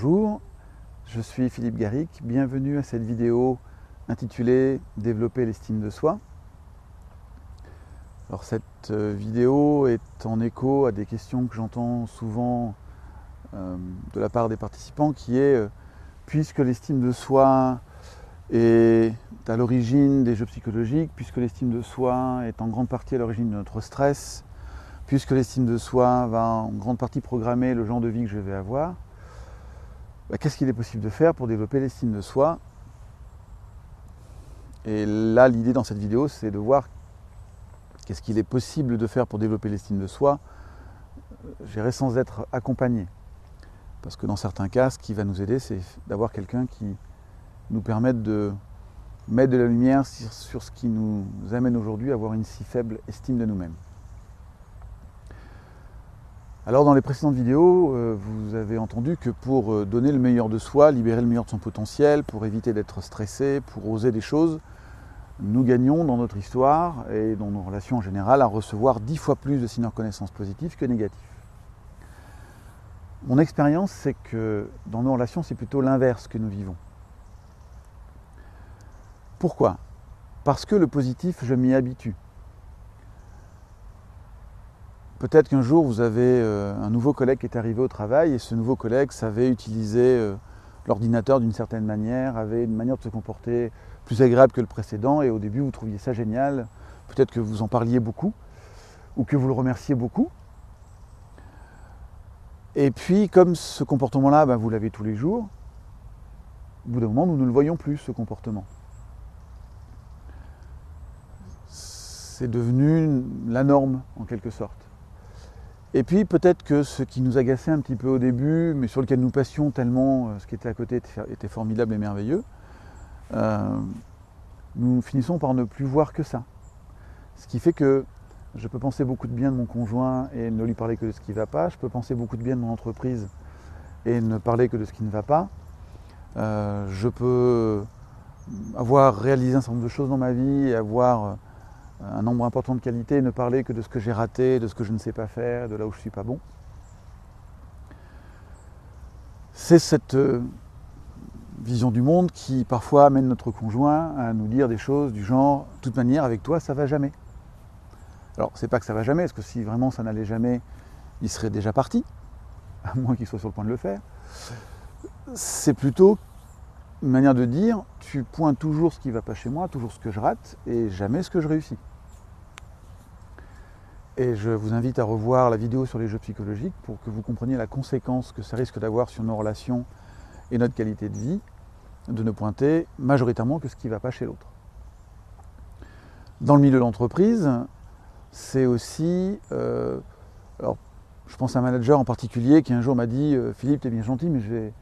Bonjour, je suis Philippe Garric, bienvenue à cette vidéo intitulée « Développer l'estime de soi ». Alors cette vidéo est en écho à des questions que j'entends souvent de la part des participants qui est puisque l'estime de soi est à l'origine des jeux psychologiques, puisque l'estime de soi est en grande partie à l'origine de notre stress, puisque l'estime de soi va en grande partie programmer le genre de vie que je vais avoir, qu'est-ce qu'il est possible de faire pour développer l'estime de soi? Et là, l'idée dans cette vidéo, c'est de voir qu'est-ce qu'il est possible de faire pour développer l'estime de soi, sans être accompagné. Parce que dans certains cas, ce qui va nous aider, c'est d'avoir quelqu'un qui nous permette de mettre de la lumière sur ce qui nous amène aujourd'hui à avoir une si faible estime de nous-mêmes. Alors dans les précédentes vidéos, vous avez entendu que pour donner le meilleur de soi, libérer le meilleur de son potentiel, pour éviter d'être stressé, pour oser des choses, nous gagnons dans notre histoire et dans nos relations en général à recevoir 10 fois plus de signes de reconnaissance positifs que négatifs. Mon expérience, c'est que dans nos relations, c'est plutôt l'inverse que nous vivons. Pourquoi? Parce que le positif, je m'y habitue. Peut-être qu'un jour, vous avez un nouveau collègue qui est arrivé au travail et ce nouveau collègue savait utiliser l'ordinateur d'une certaine manière, avait une manière de se comporter plus agréable que le précédent et au début, vous trouviez ça génial. Peut-être que vous en parliez beaucoup ou que vous le remerciez beaucoup. Et puis, comme ce comportement-là, vous l'avez tous les jours, au bout d'un moment, nous ne le voyons plus, ce comportement. C'est devenu la norme, en quelque sorte. Et puis peut-être que ce qui nous agaçait un petit peu au début, mais sur lequel nous passions tellement ce qui était à côté était formidable et merveilleux, nous finissons par ne plus voir que ça. Ce qui fait que je peux penser beaucoup de bien de mon conjoint et ne lui parler que de ce qui ne va pas. Je peux penser beaucoup de bien de mon entreprise et ne parler que de ce qui ne va pas. Je peux avoir réalisé un certain nombre de choses dans ma vie et avoir un nombre important de qualités et ne parler que de ce que j'ai raté, de ce que je ne sais pas faire, de là où je ne suis pas bon. C'est cette vision du monde qui parfois amène notre conjoint à nous dire des choses du genre « de toute manière avec toi ça ne va jamais ». Alors c'est pas que ça ne va jamais, parce que si vraiment ça n'allait jamais, il serait déjà parti, à moins qu'il soit sur le point de le faire. C'est plutôt une manière de dire « tu pointes toujours ce qui ne va pas chez moi, toujours ce que je rate et jamais ce que je réussis ». Et je vous invite à revoir la vidéo sur les jeux psychologiques pour que vous compreniez la conséquence que ça risque d'avoir sur nos relations et notre qualité de vie, de ne pointer majoritairement que ce qui ne va pas chez l'autre. Dans le milieu de l'entreprise, c'est aussi... alors, je pense à un manager en particulier qui un jour m'a dit « Philippe, tu es bien gentil, mais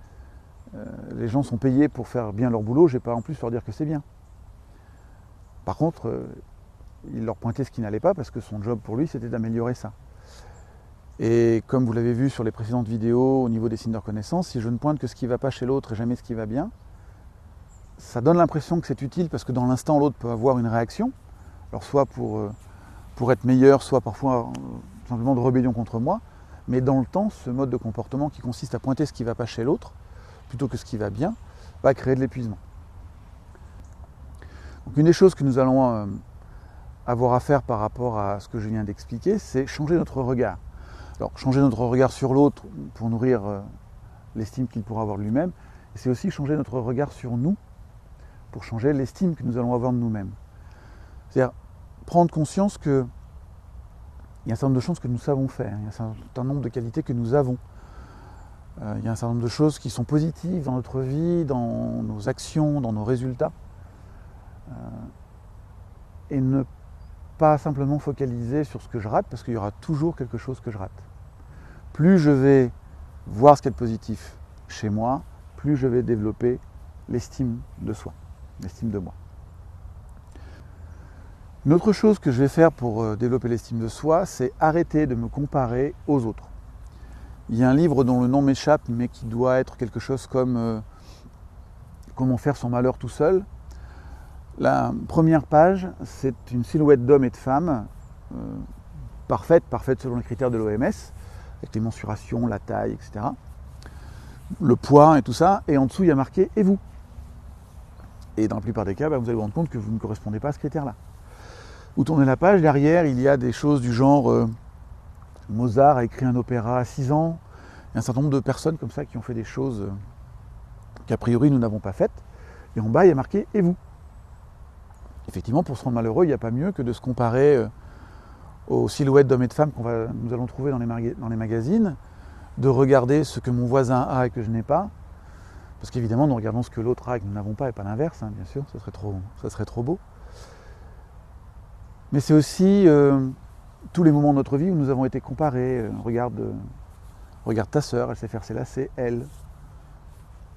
les gens sont payés pour faire bien leur boulot, je ne vais pas en plus leur dire que c'est bien. » Par contre, il leur pointait ce qui n'allait pas parce que son job pour lui, c'était d'améliorer ça. Et comme vous l'avez vu sur les précédentes vidéos au niveau des signes de reconnaissance, si je ne pointe que ce qui ne va pas chez l'autre et jamais ce qui va bien, ça donne l'impression que c'est utile parce que dans l'instant, l'autre peut avoir une réaction, alors soit pour être meilleur, soit parfois simplement de rébellion contre moi, mais dans le temps, ce mode de comportement qui consiste à pointer ce qui ne va pas chez l'autre, plutôt que ce qui va bien, va créer de l'épuisement. Donc une des choses que nous allons avoir à faire par rapport à ce que je viens d'expliquer, c'est changer notre regard. Alors changer notre regard sur l'autre pour nourrir l'estime qu'il pourra avoir de lui-même, et c'est aussi changer notre regard sur nous pour changer l'estime que nous allons avoir de nous-mêmes. C'est-à-dire prendre conscience qu'il y a un certain nombre de choses que nous savons faire, il y a un certain nombre de qualités que nous avons. Il y a un certain nombre de choses qui sont positives dans notre vie, dans nos actions, dans nos résultats. Et ne pas simplement focaliser sur ce que je rate, parce qu'il y aura toujours quelque chose que je rate. Plus je vais voir ce qu'il y a de positif chez moi, plus je vais développer l'estime de soi, l'estime de moi. Une autre chose que je vais faire pour développer l'estime de soi, c'est arrêter de me comparer aux autres. Il y a un livre dont le nom m'échappe, mais qui doit être quelque chose comme Comment faire son malheur tout seul. La première page, c'est une silhouette d'hommes et de femmes, parfaite selon les critères de l'OMS, avec les mensurations, la taille, etc. le poids et tout ça, et en dessous il y a marqué « et vous ». Et dans la plupart des cas, vous allez vous rendre compte que vous ne correspondez pas à ce critère-là. Vous tournez la page, derrière il y a des choses du genre Mozart a écrit un opéra à 6 ans, il y a un certain nombre de personnes comme ça qui ont fait des choses qu'a priori nous n'avons pas faites, et en bas il y a marqué « et vous ». Effectivement, pour se rendre malheureux, il n'y a pas mieux que de se comparer aux silhouettes d'hommes et de femmes nous allons trouver dans les magazines, de regarder ce que mon voisin a et que je n'ai pas, parce qu'évidemment nous regardons ce que l'autre a et que nous n'avons pas, et pas l'inverse, bien sûr, ça serait trop beau. Mais c'est aussi tous les moments de notre vie où nous avons été comparés. Regarde ta sœur, elle sait faire ses lacets, elle.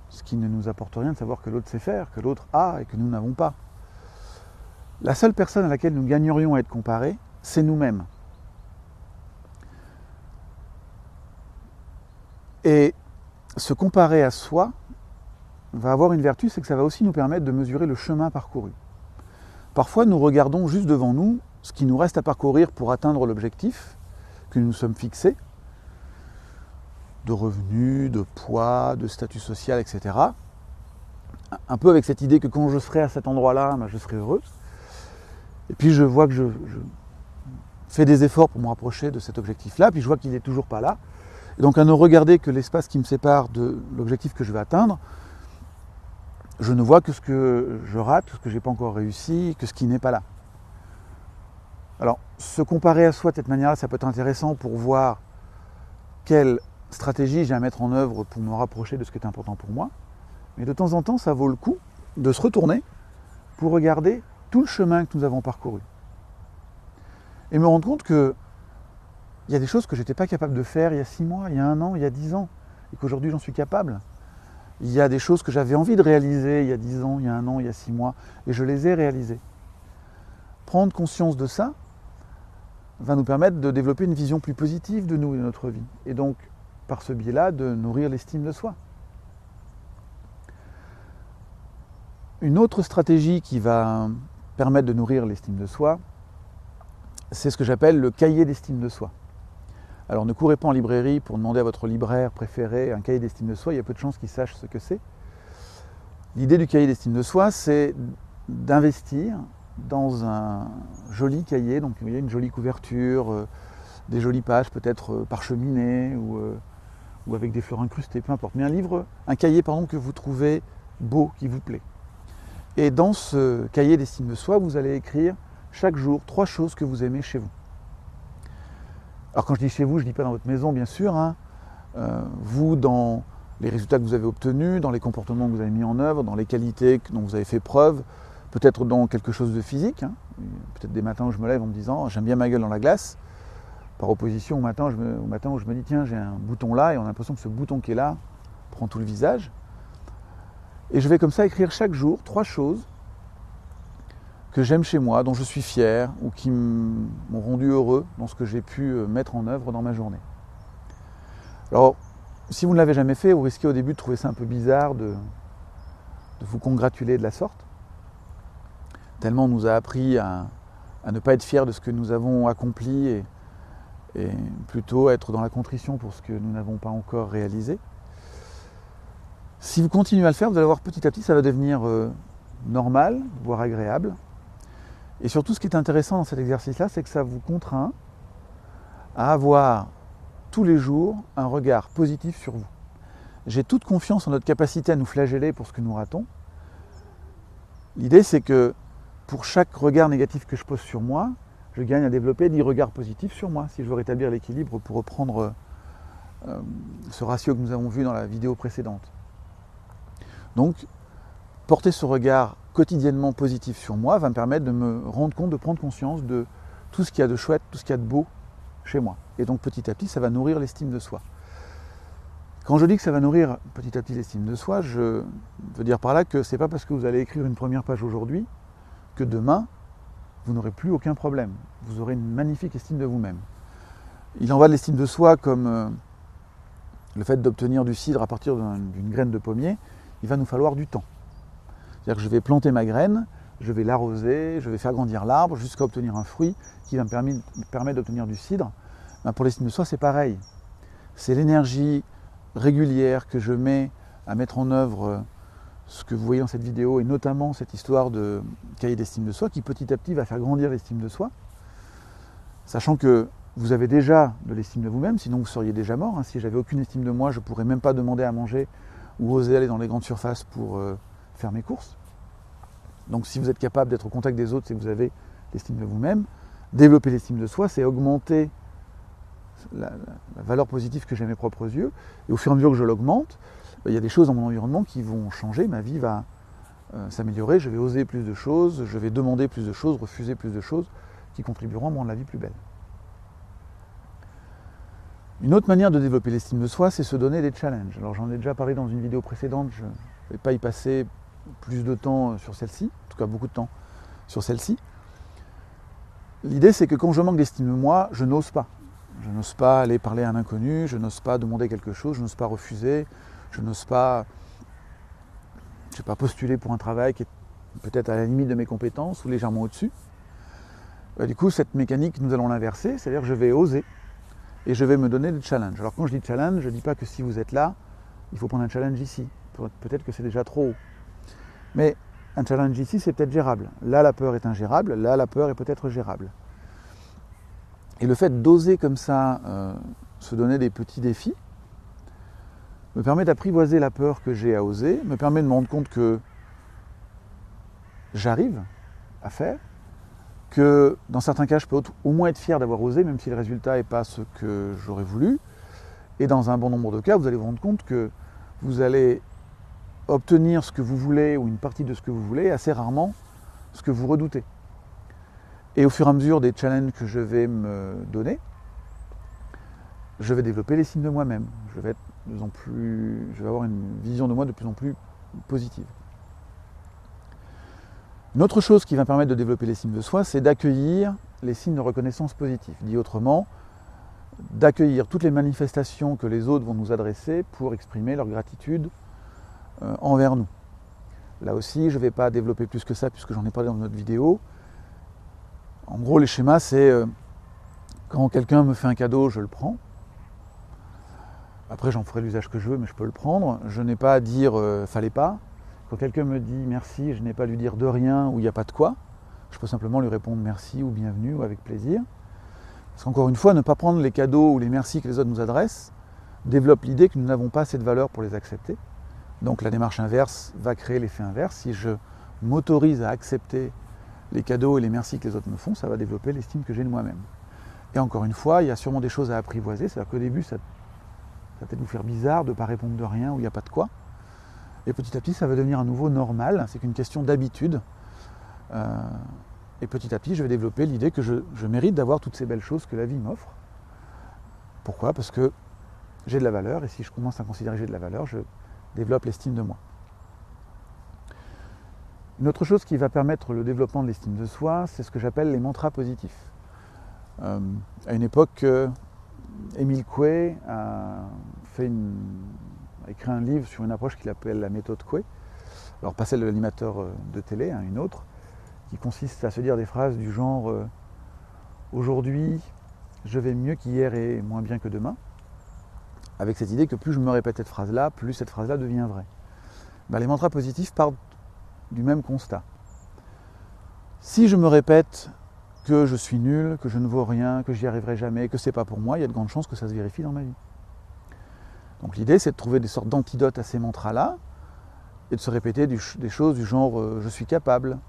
Ce qui ne nous apporte rien de savoir que l'autre sait faire, que l'autre a et que nous n'avons pas. La seule personne à laquelle nous gagnerions à être comparés, c'est nous-mêmes. Et se comparer à soi va avoir une vertu, c'est que ça va aussi nous permettre de mesurer le chemin parcouru. Parfois, nous regardons juste devant nous ce qui nous reste à parcourir pour atteindre l'objectif que nous nous sommes fixés, de revenus, de poids, de statut social, etc. Un peu avec cette idée que quand je serai à cet endroit-là, je serai heureux. Et puis je vois que je fais des efforts pour me rapprocher de cet objectif-là, puis je vois qu'il n'est toujours pas là. Et donc à ne regarder que l'espace qui me sépare de l'objectif que je vais atteindre, je ne vois que ce que je rate, ce que je n'ai pas encore réussi, que ce qui n'est pas là. Alors, se comparer à soi de cette manière-là, ça peut être intéressant pour voir quelle stratégie j'ai à mettre en œuvre pour me rapprocher de ce qui est important pour moi. Mais de temps en temps, ça vaut le coup de se retourner pour regarder tout le chemin que nous avons parcouru. Et me rendre compte qu'il y a des choses que je n'étais pas capable de faire il y a 6 mois, il y a 1 an, il y a 10 ans, et qu'aujourd'hui j'en suis capable. Il y a des choses que j'avais envie de réaliser il y a 10 ans, il y a 1 an, il y a 6 mois, et je les ai réalisées. Prendre conscience de ça va nous permettre de développer une vision plus positive de nous et de notre vie. Et donc, par ce biais-là, de nourrir l'estime de soi. Une autre stratégie qui va permettre de nourrir l'estime de soi, c'est ce que j'appelle le cahier d'estime de soi. Alors ne courez pas en librairie pour demander à votre libraire préféré un cahier d'estime de soi, il y a peu de chances qu'il sache ce que c'est. L'idée du cahier d'estime de soi, c'est d'investir dans un joli cahier, donc vous voyez une jolie couverture, des jolies pages peut-être parcheminées ou avec des fleurs incrustées, peu importe. Mais un cahier que vous trouvez beau, qui vous plaît. Et dans ce cahier d'estime de soi, vous allez écrire chaque jour 3 choses que vous aimez chez vous. Alors quand je dis chez vous, je ne dis pas dans votre maison, bien sûr. Vous, dans les résultats que vous avez obtenus, dans les comportements que vous avez mis en œuvre, dans les qualités dont vous avez fait preuve, peut-être dans quelque chose de physique. Peut-être des matins où je me lève en me disant « j'aime bien ma gueule dans la glace », par opposition au matin où je me dis « tiens, j'ai un bouton là » et on a l'impression que ce bouton qui est là prend tout le visage. Et je vais comme ça écrire chaque jour 3 choses que j'aime chez moi, dont je suis fier ou qui m'ont rendu heureux dans ce que j'ai pu mettre en œuvre dans ma journée. Alors, si vous ne l'avez jamais fait, vous risquez au début de trouver ça un peu bizarre de vous congratuler de la sorte. Tellement on nous a appris à ne pas être fiers de ce que nous avons accompli et plutôt être dans la contrition pour ce que nous n'avons pas encore réalisé. Si vous continuez à le faire, vous allez voir petit à petit, ça va devenir normal, voire agréable. Et surtout, ce qui est intéressant dans cet exercice-là, c'est que ça vous contraint à avoir tous les jours un regard positif sur vous. J'ai toute confiance en notre capacité à nous flageller pour ce que nous ratons. L'idée, c'est que pour chaque regard négatif que je pose sur moi, je gagne à développer 10 regards positifs sur moi, si je veux rétablir l'équilibre pour reprendre ce ratio que nous avons vu dans la vidéo précédente. Donc, porter ce regard quotidiennement positif sur moi va me permettre de me rendre compte, de prendre conscience de tout ce qu'il y a de chouette, tout ce qu'il y a de beau chez moi. Et donc petit à petit, ça va nourrir l'estime de soi. Quand je dis que ça va nourrir petit à petit l'estime de soi, je veux dire par là que ce n'est pas parce que vous allez écrire une première page aujourd'hui que demain, vous n'aurez plus aucun problème. Vous aurez une magnifique estime de vous-même. Il en va de l'estime de soi comme le fait d'obtenir du cidre à partir d'une graine de pommier. Il va nous falloir du temps. C'est-à-dire que je vais planter ma graine, je vais l'arroser, je vais faire grandir l'arbre jusqu'à obtenir un fruit qui va me permettre d'obtenir du cidre. Pour l'estime de soi, c'est pareil. C'est l'énergie régulière que je mets à mettre en œuvre ce que vous voyez dans cette vidéo, et notamment cette histoire de cahier d'estime de soi, qui petit à petit va faire grandir l'estime de soi, sachant que vous avez déjà de l'estime de vous-même, sinon vous seriez déjà mort. Si j'avais aucune estime de moi, je ne pourrais même pas demander à manger ou oser aller dans les grandes surfaces pour faire mes courses. Donc si vous êtes capable d'être au contact des autres, c'est que vous avez l'estime de vous-même. Développer l'estime de soi, c'est augmenter la valeur positive que j'ai à mes propres yeux. Et au fur et à mesure que je l'augmente, il y a des choses dans mon environnement qui vont changer, ma vie va s'améliorer, je vais oser plus de choses, je vais demander plus de choses, refuser plus de choses qui contribueront à rendre la vie plus belle. Une autre manière de développer l'estime de soi, c'est se donner des challenges. Alors j'en ai déjà parlé dans une vidéo précédente, je ne vais pas y passer plus de temps sur celle-ci, en tout cas beaucoup de temps sur celle-ci. L'idée, c'est que quand je manque d'estime de moi, je n'ose pas. Je n'ose pas aller parler à un inconnu, je n'ose pas demander quelque chose, je n'ose pas refuser, je n'ose pas, postuler pour un travail qui est peut-être à la limite de mes compétences ou légèrement au-dessus. Du coup, cette mécanique, nous allons l'inverser, c'est-à-dire que je vais oser et je vais me donner des challenges. Alors quand je dis challenge, je ne dis pas que si vous êtes là, il faut prendre un challenge ici. Peut-être que c'est déjà trop haut. Mais un challenge ici, c'est peut-être gérable. Là, la peur est ingérable, là, la peur est peut-être gérable. Et le fait d'oser comme ça se donner des petits défis me permet d'apprivoiser la peur que j'ai à oser, me permet de me rendre compte que j'arrive à faire, que dans certains cas, je peux au moins être fier d'avoir osé, même si le résultat n'est pas ce que j'aurais voulu. Et dans un bon nombre de cas, vous allez vous rendre compte que vous allez obtenir ce que vous voulez ou une partie de ce que vous voulez, assez rarement ce que vous redoutez. Et au fur et à mesure des challenges que je vais me donner, je vais développer l'estime de moi-même. Je vais avoir une vision de moi de plus en plus positive. Une autre chose qui va permettre de développer l'estime de soi, c'est d'accueillir les signes de reconnaissance positifs. Dit autrement, d'accueillir toutes les manifestations que les autres vont nous adresser pour exprimer leur gratitude envers nous. Là aussi, je ne vais pas développer plus que ça puisque j'en ai parlé dans notre vidéo. En gros, les schémas, c'est quand quelqu'un me fait un cadeau, je le prends. Après, j'en ferai l'usage que je veux, mais je peux le prendre. Je n'ai pas à dire « fallait pas ». Quand quelqu'un me dit « merci », je n'ai pas à lui dire de rien ou « il n'y a pas de quoi ». Je peux simplement lui répondre « merci » ou « bienvenue » ou « avec plaisir ». Parce qu'encore une fois, ne pas prendre les cadeaux ou les merci que les autres nous adressent développe l'idée que nous n'avons pas assez de valeur pour les accepter. Donc la démarche inverse va créer l'effet inverse. Si je m'autorise à accepter les cadeaux et les merci que les autres me font, ça va développer l'estime que j'ai de moi-même. Et encore une fois, il y a sûrement des choses à apprivoiser, c'est-à-dire qu'au début, ça va peut-être vous faire bizarre de ne pas répondre de rien ou il n'y a pas de quoi. Et petit à petit, ça va devenir à nouveau normal, c'est qu'une question d'habitude. Et petit à petit, je vais développer l'idée que je mérite d'avoir toutes ces belles choses que la vie m'offre. Pourquoi ? Parce que j'ai de la valeur, et si je commence à considérer que j'ai de la valeur, je développe l'estime de moi. Une autre chose qui va permettre le développement de l'estime de soi, c'est ce que j'appelle les mantras positifs. À une époque, Émile Coué a écrit un livre sur une approche qu'il appelle la méthode Coué. Alors pas celle de l'animateur de télé, une autre, qui consiste à se dire des phrases du genre « Aujourd'hui, je vais mieux qu'hier et moins bien que demain », avec cette idée que plus je me répète cette phrase-là, plus cette phrase-là devient vraie. Les mantras positifs partent du même constat. Si je me répète que je suis nul, que je ne vaux rien, que j'y arriverai jamais, que c'est pas pour moi, il y a de grandes chances que ça se vérifie dans ma vie. Donc l'idée, c'est de trouver des sortes d'antidotes à ces mantras-là et de se répéter des choses du genre je suis capable,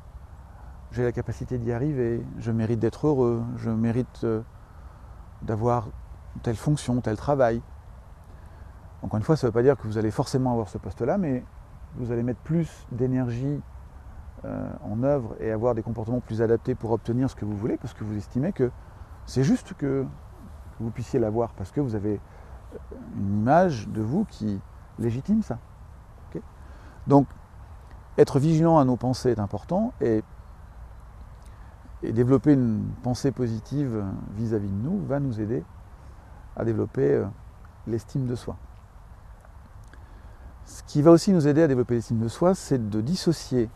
j'ai la capacité d'y arriver, je mérite d'être heureux, je mérite d'avoir telle fonction, tel travail. Encore une fois, ça ne veut pas dire que vous allez forcément avoir ce poste-là, mais vous allez mettre plus d'énergie en œuvre et avoir des comportements plus adaptés pour obtenir ce que vous voulez, parce que vous estimez que c'est juste que vous puissiez l'avoir, parce que vous avez une image de vous qui légitime ça. Okay ? Donc, être vigilant à nos pensées est important, et développer une pensée positive vis-à-vis de nous va nous aider à développer l'estime de soi. Ce qui va aussi nous aider à développer l'estime de soi, c'est de dissocier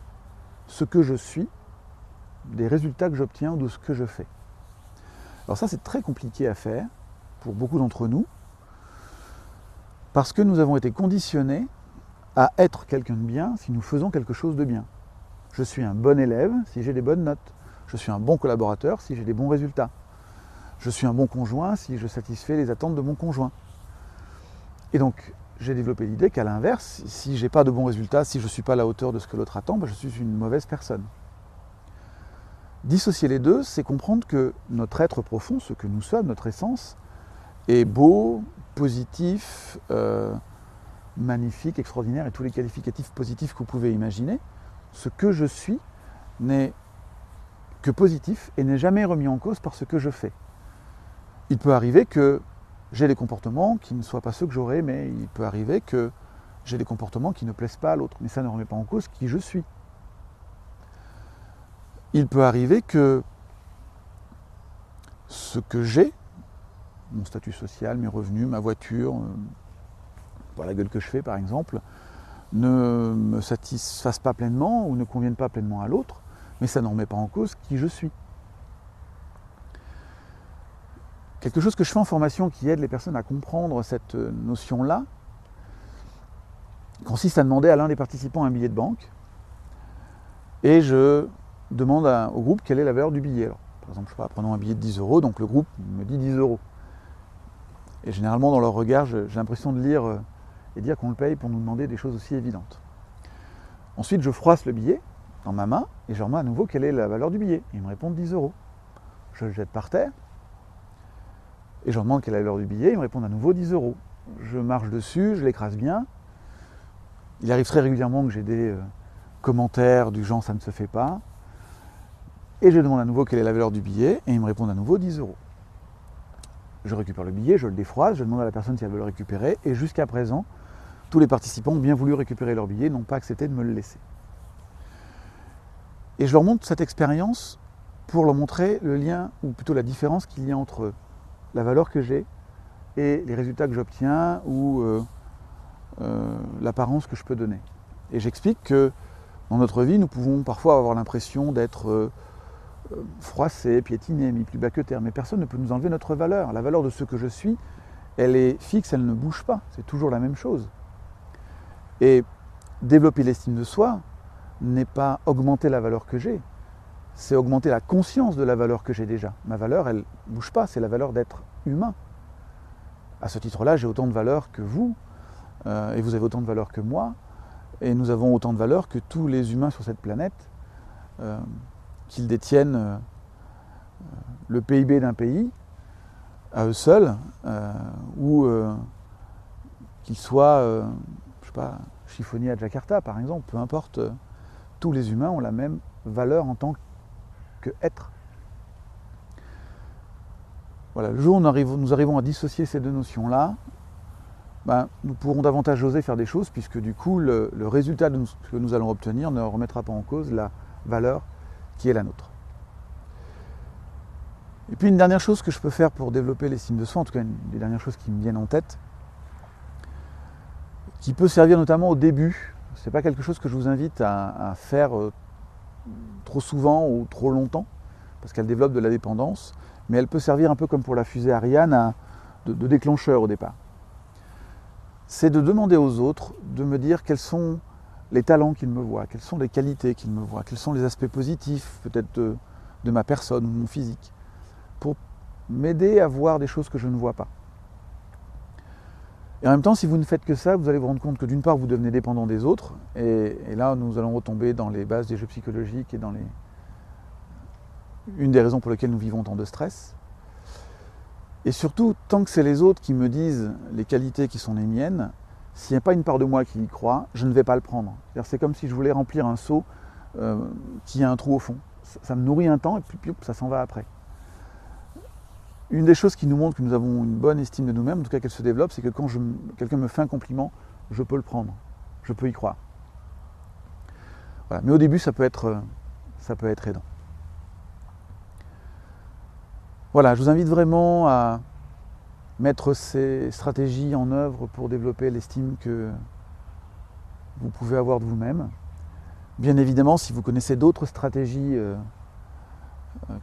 ce que je suis des résultats que j'obtiens ou de ce que je fais. Alors ça, c'est très compliqué à faire pour beaucoup d'entre nous. Parce que nous avons été conditionnés à être quelqu'un de bien si nous faisons quelque chose de bien. Je suis un bon élève si j'ai des bonnes notes. Je suis un bon collaborateur si j'ai des bons résultats. Je suis un bon conjoint si je satisfais les attentes de mon conjoint. Et donc, j'ai développé l'idée qu'à l'inverse, si je n'ai pas de bons résultats, si je ne suis pas à la hauteur de ce que l'autre attend, je suis une mauvaise personne. Dissocier les deux, c'est comprendre que notre être profond, ce que nous sommes, notre essence, est beau, positif, magnifique, extraordinaire et tous les qualificatifs positifs que vous pouvez imaginer. Ce que je suis n'est que positif et n'est jamais remis en cause par ce que je fais. Il peut arriver que j'ai des comportements qui ne soient pas ceux que j'aurais, mais il peut arriver que j'ai des comportements qui ne plaisent pas à l'autre, mais ça ne remet pas en cause qui je suis. Il peut arriver que ce que j'ai, mon statut social, mes revenus, ma voiture, la gueule que je fais par exemple, ne me satisfasse pas pleinement ou ne convienne pas pleinement à l'autre, mais ça ne remet pas en cause qui je suis. Quelque chose que je fais en formation qui aide les personnes à comprendre cette notion-là consiste à demander à l'un des participants un billet de banque et je demande au groupe quelle est la valeur du billet. Alors, par exemple, je sais pas, prenons un billet de 10 €, donc le groupe me dit 10 €. Et généralement, dans leur regard, j'ai l'impression de lire et dire qu'on le paye pour nous demander des choses aussi évidentes. Ensuite, je froisse le billet dans ma main et je leur demande à nouveau quelle est la valeur du billet. Ils me répondent 10 €. Je le jette par terre et je leur demande quelle est la valeur du billet. Ils me répondent à nouveau 10 €. Je marche dessus, je l'écrase bien. Il arrive très régulièrement que j'ai des commentaires du genre « ça ne se fait pas ». Et je demande à nouveau quelle est la valeur du billet et ils me répondent à nouveau 10 €. Je récupère le billet, je le défroise, je demande à la personne si elle veut le récupérer et jusqu'à présent, tous les participants ont bien voulu récupérer leur billet, n'ont pas accepté de me le laisser. Et je leur montre cette expérience pour leur montrer le lien, ou plutôt la différence qu'il y a entre la valeur que j'ai et les résultats que j'obtiens ou l'apparence que je peux donner. Et j'explique que dans notre vie, nous pouvons parfois avoir l'impression d'être froissé, piétiné, mis plus bas que terre, mais personne ne peut nous enlever notre valeur. La valeur de ce que je suis, elle est fixe, elle ne bouge pas, c'est toujours la même chose. Et développer l'estime de soi n'est pas augmenter la valeur que j'ai, c'est augmenter la conscience de la valeur que j'ai déjà. Ma valeur, elle ne bouge pas, c'est la valeur d'être humain. À ce titre-là, j'ai autant de valeur que vous, et vous avez autant de valeur que moi, et nous avons autant de valeur que tous les humains sur cette planète, qu'ils détiennent le PIB d'un pays à eux seuls, ou qu'ils soient, je sais pas, chiffonniers à Jakarta par exemple, peu importe, tous les humains ont la même valeur en tant qu'être. Voilà, le jour où nous arrivons à dissocier ces deux notions-là, nous pourrons davantage oser faire des choses, puisque du coup, le résultat de ce que nous allons obtenir ne remettra pas en cause la valeur qui est la nôtre. Et puis une dernière chose que je peux faire pour développer l'estime de soi, en tout cas une des dernières choses qui me viennent en tête, qui peut servir notamment au début, ce n'est pas quelque chose que je vous invite à faire trop souvent ou trop longtemps, parce qu'elle développe de la dépendance, mais elle peut servir un peu comme pour la fusée Ariane de déclencheur au départ. C'est de demander aux autres de me dire quels sont les talents qu'ils me voient, quelles sont les qualités qu'ils me voient, quels sont les aspects positifs peut-être de ma personne ou de mon physique, pour m'aider à voir des choses que je ne vois pas. Et en même temps, si vous ne faites que ça, vous allez vous rendre compte que d'une part, vous devenez dépendant des autres, et là, nous allons retomber dans les bases des jeux psychologiques et dans une des raisons pour lesquelles nous vivons tant de stress. Et surtout, tant que c'est les autres qui me disent les qualités qui sont les miennes, s'il n'y a pas une part de moi qui y croit, je ne vais pas le prendre. C'est comme si je voulais remplir un seau qui a un trou au fond. Ça me nourrit un temps et puis ça s'en va après. Une des choses qui nous montre que nous avons une bonne estime de nous-mêmes, en tout cas qu'elle se développe, c'est que quand quelqu'un me fait un compliment, je peux le prendre, je peux y croire. Voilà. Mais au début, ça peut être aidant. Voilà, je vous invite vraiment à mettre ces stratégies en œuvre pour développer l'estime que vous pouvez avoir de vous-même. Bien évidemment, si vous connaissez d'autres stratégies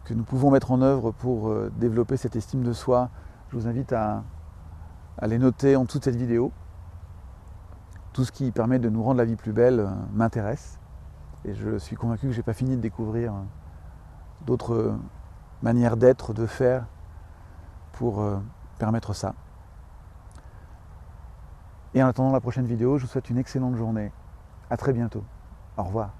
que nous pouvons mettre en œuvre pour développer cette estime de soi, je vous invite à les noter en dessous de cette vidéo. tout ce qui permet de nous rendre la vie plus belle m'intéresse. Et je suis convaincu que je n'ai pas fini de découvrir d'autres manières d'être, de faire, pour permettre ça. Et en attendant la prochaine vidéo, je vous souhaite une excellente journée. À très bientôt. Au revoir.